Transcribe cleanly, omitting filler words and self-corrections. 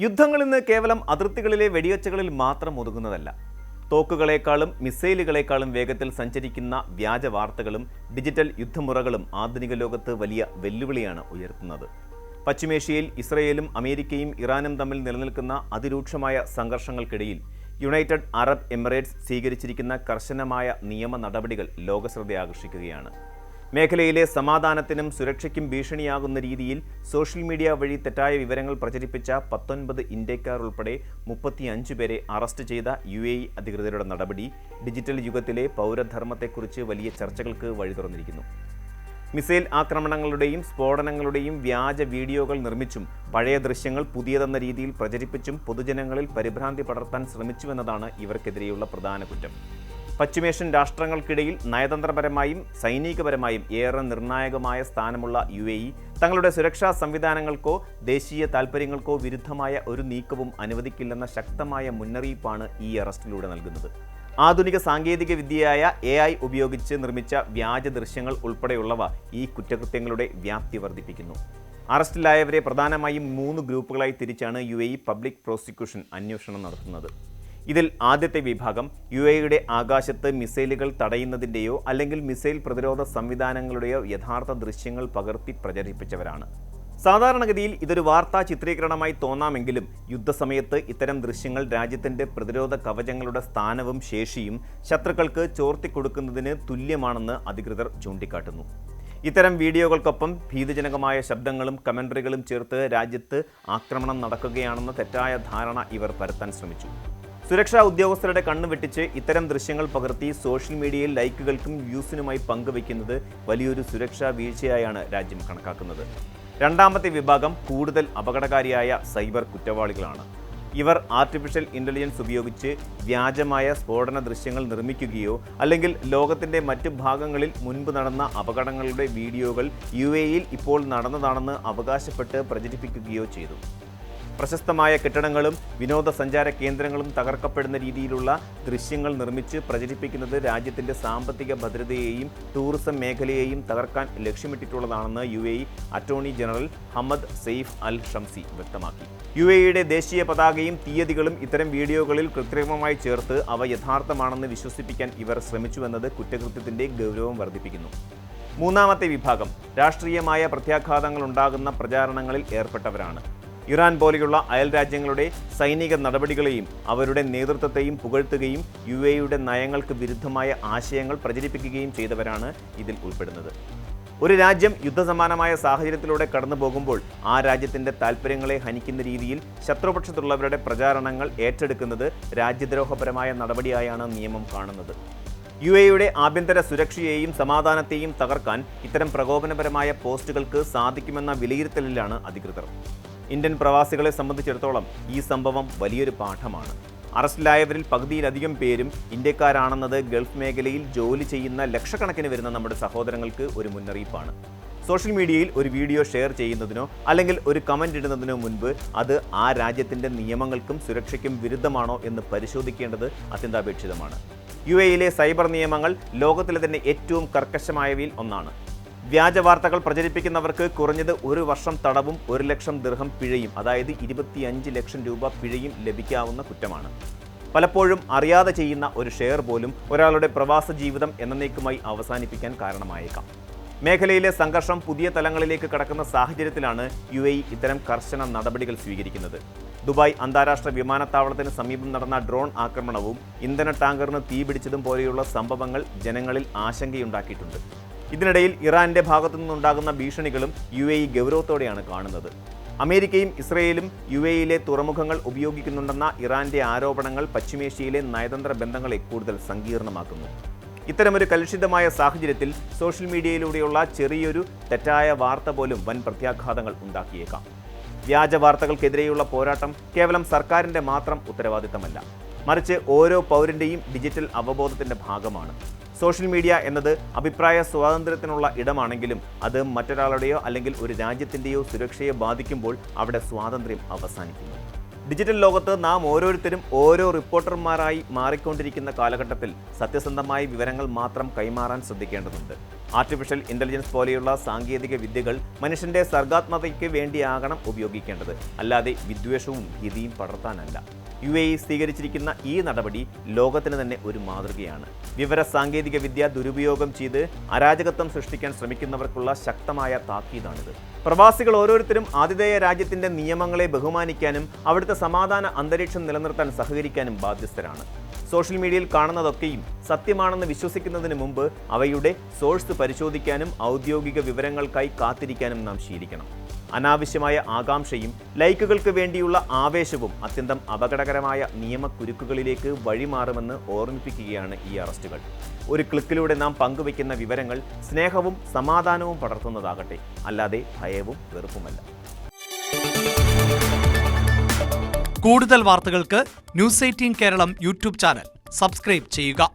യുദ്ധങ്ങൾ ഇന്ന് കേവലം അതിർത്തികളിലെ വെടിയൊച്ചകളിൽ മാത്രം ഒതുങ്ങുന്നതല്ല. തോക്കുകളേക്കാളും മിസൈലുകളേക്കാളും വേഗത്തിൽ സഞ്ചരിക്കുന്ന വ്യാജ വാർത്തകളും ഡിജിറ്റൽ യുദ്ധമുറകളും ആധുനിക ലോകത്ത് വലിയ വെല്ലുവിളിയാണ് ഉയർത്തുന്നത്. പശ്ചിമേഷ്യയിൽ ഇസ്രയേലും അമേരിക്കയും ഇറാനും തമ്മിൽ നിലനിൽക്കുന്ന അതിരൂക്ഷമായ സംഘർഷങ്ങൾക്കിടയിൽ യുണൈറ്റഡ് അറബ് എമിറേറ്റ്സ് സ്വീകരിച്ചിരിക്കുന്ന കർശനമായ നിയമ നടപടികൾ ലോകശ്രദ്ധ ആകർഷിക്കുകയാണ്. മേഖലയിലെ സമാധാനത്തിനും സുരക്ഷയ്ക്കും ഭീഷണിയാകുന്ന രീതിയിൽ സോഷ്യൽ മീഡിയ വഴി തെറ്റായ വിവരങ്ങൾ പ്രചരിപ്പിച്ച 19 ഇന്ത്യക്കാർ ഉൾപ്പെടെ 35 പേരെ അറസ്റ്റ് ചെയ്ത UAE അധികൃതരുടെ നടപടി ഡിജിറ്റൽ യുഗത്തിലെ പൗരധർമ്മത്തെക്കുറിച്ച് വലിയ ചർച്ചകൾക്ക് വഴി തുറന്നിരിക്കുന്നു. മിസൈൽ ആക്രമണങ്ങളുടെയും സ്ഫോടനങ്ങളുടെയും വ്യാജ വീഡിയോകൾ നിർമ്മിച്ചും പഴയ ദൃശ്യങ്ങൾ പുതിയതെന്ന രീതിയിൽ പ്രചരിപ്പിച്ചും പൊതുജനങ്ങളിൽ പരിഭ്രാന്തി പടർത്താൻ ശ്രമിച്ചുവെന്നതാണ് ഇവർക്കെതിരെയുള്ള പ്രധാന കുറ്റം. പശ്ചിമേഷ്യൻ രാഷ്ട്രങ്ങൾക്കിടയിൽ നയതന്ത്രപരമായും സൈനികപരമായും ഏറെ നിർണായകമായ സ്ഥാനമുള്ള UAE തങ്ങളുടെ സുരക്ഷാ സംവിധാനങ്ങൾക്കോ ദേശീയ താൽപ്പര്യങ്ങൾക്കോ വിരുദ്ധമായ ഒരു നീക്കവും അനുവദിക്കില്ലെന്ന ശക്തമായ മുന്നറിയിപ്പാണ് ഈ അറസ്റ്റിലൂടെ നൽകുന്നത്. ആധുനിക സാങ്കേതിക വിദ്യയായ AI ഉപയോഗിച്ച് നിർമ്മിച്ച വ്യാജ ദൃശ്യങ്ങൾ ഉൾപ്പെടെയുള്ളവ ഈ കുറ്റകൃത്യങ്ങളുടെ വ്യാപ്തി വർദ്ധിപ്പിക്കുന്നു. അറസ്റ്റിലായവരെ പ്രധാനമായും 3 ഗ്രൂപ്പുകളായി തിരിച്ചാണ് UAE പബ്ലിക് പ്രോസിക്യൂഷൻ അന്വേഷണം നടത്തുന്നത്. ഇതിൽ ആദ്യത്തെ വിഭാഗം UAEയുടെ ആകാശത്ത് മിസൈലുകൾ തടയുന്നതിൻ്റെയോ അല്ലെങ്കിൽ മിസൈൽ പ്രതിരോധ സംവിധാനങ്ങളുടെയോ യഥാർത്ഥ ദൃശ്യങ്ങൾ പകർത്തി പ്രചരിപ്പിച്ചവരാണ്. സാധാരണഗതിയിൽ ഇതൊരു വാർത്താ ചിത്രീകരണമായി തോന്നാമെങ്കിലും യുദ്ധസമയത്ത് ഇത്തരം ദൃശ്യങ്ങൾ രാജ്യത്തിൻ്റെ പ്രതിരോധ കവചങ്ങളുടെ സ്ഥാനവും ശേഷിയും ശത്രുക്കൾക്ക് ചോർത്തിക്കൊടുക്കുന്നതിന് തുല്യമാണെന്ന് അധികൃതർ ചൂണ്ടിക്കാട്ടുന്നു. ഇത്തരം വീഡിയോകൾക്കൊപ്പം ഭീതിജനകമായ ശബ്ദങ്ങളും കമൻട്രികളും ചേർത്ത് രാജ്യത്ത് ആക്രമണം നടക്കുകയാണെന്ന തെറ്റായ ധാരണ ഇവർ പരത്താൻ ശ്രമിച്ചു. സുരക്ഷാ ഉദ്യോഗസ്ഥരുടെ കണ്ണ് വെട്ടിച്ച് ഇത്തരം ദൃശ്യങ്ങൾ പകർത്തി സോഷ്യൽ മീഡിയയിൽ ലൈക്കുകൾക്കും വ്യൂസിനുമായി പങ്കുവയ്ക്കുന്നത് വലിയൊരു സുരക്ഷാ വീഴ്ചയായാണ് രാജ്യം കണക്കാക്കുന്നത്. രണ്ടാമത്തെ വിഭാഗം കൂടുതൽ അപകടകാരിയായ സൈബർ കുറ്റവാളികളാണ്. ഇവർ ആർട്ടിഫിഷ്യൽ ഇൻ്റലിജൻസ് ഉപയോഗിച്ച് വ്യാജമായ സ്ഫോടന ദൃശ്യങ്ങൾ നിർമ്മിക്കുകയോ അല്ലെങ്കിൽ ലോകത്തിൻ്റെ മറ്റു ഭാഗങ്ങളിൽ മുൻപ് നടന്ന അപകടങ്ങളുടെ വീഡിയോകൾ UAEയിൽ ഇപ്പോൾ നടന്നതാണെന്ന് അവകാശപ്പെട്ട് പ്രചരിപ്പിക്കുകയോ ചെയ്തു. പ്രശസ്തമായ കെട്ടിടങ്ങളും വിനോദസഞ്ചാര കേന്ദ്രങ്ങളും തകർക്കപ്പെടുന്ന രീതിയിലുള്ള ദൃശ്യങ്ങൾ നിർമ്മിച്ച് പ്രചരിപ്പിക്കുന്നത് രാജ്യത്തിൻ്റെ സാമ്പത്തിക ഭദ്രതയെയും ടൂറിസം മേഖലയെയും തകർക്കാൻ ലക്ഷ്യമിട്ടിട്ടുള്ളതാണെന്ന് UAE attorney general Hamad Saif Al Shamsi വ്യക്തമാക്കി. UAEയുടെ ദേശീയ പതാകയും തീയതികളും ഇത്തരം വീഡിയോകളിൽ കൃത്രിമമായി ചേർത്ത് അവ യഥാർത്ഥമാണെന്ന് വിശ്വസിപ്പിക്കാൻ ഇവർ ശ്രമിച്ചുവെന്നത് കുറ്റകൃത്യത്തിൻ്റെ ഗൗരവം വർദ്ധിപ്പിക്കുന്നു. മൂന്നാമത്തെ വിഭാഗം രാഷ്ട്രീയമായ പ്രത്യാഘാതങ്ങൾ ഉണ്ടാകുന്ന പ്രചാരണങ്ങളിൽ ഏർപ്പെട്ടവരാണ്. ഇറാൻ പോലെയുള്ള അയൽ രാജ്യങ്ങളുടെ സൈനിക നടപടികളെയും അവരുടെ നേതൃത്വത്തെയും പുകഴ്ത്തുകയും UAEയുടെ നയങ്ങൾക്ക് വിരുദ്ധമായ ആശയങ്ങൾ പ്രചരിപ്പിക്കുകയും ചെയ്തവരാണ് ഇതിൽ ഉൾപ്പെടുന്നത്. ഒരു രാജ്യം യുദ്ധസമാനമായ സാഹചര്യത്തിലൂടെ കടന്നു പോകുമ്പോൾ ആ രാജ്യത്തിൻ്റെ താൽപ്പര്യങ്ങളെ ഹനിക്കുന്ന രീതിയിൽ ശത്രുപക്ഷത്തുള്ളവരുടെ പ്രചാരണങ്ങൾ ഏറ്റെടുക്കുന്നത് രാജ്യദ്രോഹപരമായ നടപടിയായാണ് നിയമം കാണുന്നത്. UAEയുടെ ആഭ്യന്തര സുരക്ഷയെയും സമാധാനത്തെയും തകർക്കാൻ ഇത്തരം പ്രകോപനപരമായ പോസ്റ്റുകൾക്ക് സാധിക്കുമെന്ന വിലയിരുത്തലിലാണ് അധികൃതർ. ഇന്ത്യൻ പ്രവാസികളെ സംബന്ധിച്ചിടത്തോളം ഈ സംഭവം വലിയൊരു പാഠമാണ്. അറസ്റ്റിലായവരിൽ പകുതിയിലധികം പേരും ഇന്ത്യക്കാരാണെന്നത് ഗൾഫ് മേഖലയിൽ ജോലി ചെയ്യുന്ന ലക്ഷക്കണക്കിന് വരുന്ന നമ്മുടെ സഹോദരങ്ങൾക്ക് ഒരു മുന്നറിയിപ്പാണ്. സോഷ്യൽ മീഡിയയിൽ ഒരു വീഡിയോ ഷെയർ ചെയ്യുന്നതിനോ അല്ലെങ്കിൽ ഒരു കമൻ്റ് ഇടുന്നതിനോ മുൻപ് അത് ആ രാജ്യത്തിൻ്റെ നിയമങ്ങൾക്കും സുരക്ഷയ്ക്കും വിരുദ്ധമാണോ എന്ന് പരിശോധിക്കേണ്ടത് അത്യന്താപേക്ഷിതമാണ്. UAEയിലെ സൈബർ നിയമങ്ങൾ ലോകത്തിലെ തന്നെ ഏറ്റവും കർക്കശമായവയിൽ ഒന്നാണ്. വ്യാജ വാർത്തകൾ പ്രചരിപ്പിക്കുന്നവർക്ക് കുറഞ്ഞത് 1 വർഷം തടവും 1 ലക്ഷം ദിർഹം പിഴയും, അതായത് 25 ലക്ഷം രൂപ പിഴയും ലഭിക്കാവുന്ന കുറ്റമാണ്. പലപ്പോഴും അറിയാതെ ചെയ്യുന്ന ഒരു ഷെയർ പോലും ഒരാളുടെ പ്രവാസ ജീവിതം എന്നേക്കുമായി അവസാനിപ്പിക്കാൻ കാരണമായേക്കാം. മേഖലയിലെ സംഘർഷം പുതിയ തലങ്ങളിലേക്ക് കടക്കുന്ന സാഹചര്യത്തിലാണ് UAE ഇത്തരം കർശന നടപടികൾ സ്വീകരിക്കുന്നത്. ദുബായ് അന്താരാഷ്ട്ര വിമാനത്താവളത്തിന് സമീപം നടന്ന ഡ്രോൺ ആക്രമണവും ഇന്ധന ടാങ്കറിന് തീപിടിച്ചതും പോലെയുള്ള സംഭവങ്ങൾ ജനങ്ങളിൽ ആശങ്കയുണ്ടാക്കിയിട്ടുണ്ട്. ഇതിനിടയിൽ ഇറാന്റെ ഭാഗത്തു നിന്നുണ്ടാകുന്ന ഭീഷണികളും UAE ഗൗരവത്തോടെയാണ് കാണുന്നത്. അമേരിക്കയും ഇസ്രയേലും UAEയിലെ തുറമുഖങ്ങൾ ഉപയോഗിക്കുന്നുണ്ടെന്ന ഇറാന്റെ ആരോപണങ്ങൾ പശ്ചിമേഷ്യയിലെ നയതന്ത്ര ബന്ധങ്ങളെ കൂടുതൽ സങ്കീർണമാക്കുന്നു. ഇത്തരമൊരു കലുഷിതമായ സാഹചര്യത്തിൽ സോഷ്യൽ മീഡിയയിലൂടെയുള്ള ചെറിയൊരു തെറ്റായ വാർത്ത പോലും വൻ പ്രത്യാഘാതങ്ങൾ ഉണ്ടാക്കിയേക്കാം. വ്യാജ വാർത്തകൾക്കെതിരെയുള്ള പോരാട്ടം കേവലം സർക്കാരിൻ്റെ മാത്രം ഉത്തരവാദിത്തമല്ല, മറിച്ച് ഓരോ പൗരൻ്റെയും ഡിജിറ്റൽ അവബോധത്തിൻ്റെ ഭാഗമാണ്. സോഷ്യൽ മീഡിയ എന്നത് അഭിപ്രായ സ്വാതന്ത്ര്യത്തിനുള്ള ഇടമാണെങ്കിലും അത് മറ്റൊരാളുടെയോ അല്ലെങ്കിൽ ഒരു രാജ്യത്തിൻ്റെയോ സുരക്ഷയെ ബാധിക്കുമ്പോൾ അവിടെ സ്വാതന്ത്ര്യം അവസാനിക്കുന്നു. ഡിജിറ്റൽ ലോകത്ത് നാം ഓരോരുത്തരും ഓരോ റിപ്പോർട്ടർമാരായി മാറിക്കൊണ്ടിരിക്കുന്ന കാലഘട്ടത്തിൽ സത്യസന്ധമായ വിവരങ്ങൾ മാത്രം കൈമാറാൻ ശ്രദ്ധിക്കേണ്ടതുണ്ട്. ആർട്ടിഫിഷ്യൽ ഇന്റലിജൻസ് പോലെയുള്ള സാങ്കേതിക വിദ്യകൾ മനുഷ്യന്റെ സർഗാത്മകതയ്ക്ക് വേണ്ടിയാകണം ഉപയോഗിക്കേണ്ടത്, അല്ലാതെ വിദ്വേഷവും ഭീതിയും പടർത്താനല്ല. UAE സ്വീകരിച്ചിരിക്കുന്ന ഈ നടപടി ലോകത്തിന് തന്നെ ഒരു മാതൃകയാണ്. വിവര സാങ്കേതിക വിദ്യ ദുരുപയോഗം ചെയ്ത് അരാജകത്വം സൃഷ്ടിക്കാൻ ശ്രമിക്കുന്നവർക്കുള്ള ശക്തമായ താക്കീതാണിത്. പ്രവാസികൾ ഓരോരുത്തരും ആതിഥേയ രാജ്യത്തിന്റെ നിയമങ്ങളെ ബഹുമാനിക്കാനും അവിടുത്തെ സമാധാന അന്തരീക്ഷം നിലനിർത്താൻ സഹകരിക്കാനും ബാധ്യസ്ഥരാണ്. സോഷ്യൽ മീഡിയയിൽ കാണുന്നതൊക്കെയും സത്യമാണെന്ന് വിശ്വസിക്കുന്നതിന് മുമ്പ് അവയുടെ സോഴ്സ് പരിശോധിക്കാനും ഔദ്യോഗിക വിവരങ്ങൾക്കായി കാത്തിരിക്കാനും നാം ശീലിക്കണം. അനാവശ്യമായ ആകാംക്ഷയും ലൈക്കുകൾക്ക് വേണ്ടിയുള്ള ആവേശവും അത്യന്തം അപകടകരമായ നിയമക്കുരുക്കുകളിലേക്ക് വഴിമാറുമെന്ന് ഓർമ്മിപ്പിക്കുകയാണ് ഈ അറസ്റ്റുകൾ. ഒരു ക്ലിക്കിലൂടെ നാം പങ്കുവയ്ക്കുന്ന വിവരങ്ങൾ സ്നേഹവും സമാധാനവും പടർത്തുന്നതാകട്ടെ, അല്ലാതെ ഭയവും വെറുപ്പുമല്ല. കൂടുതൽ വാർത്തകൾക്ക് news 18 Keralam YouTube channel subscribe ചെയ്യുക.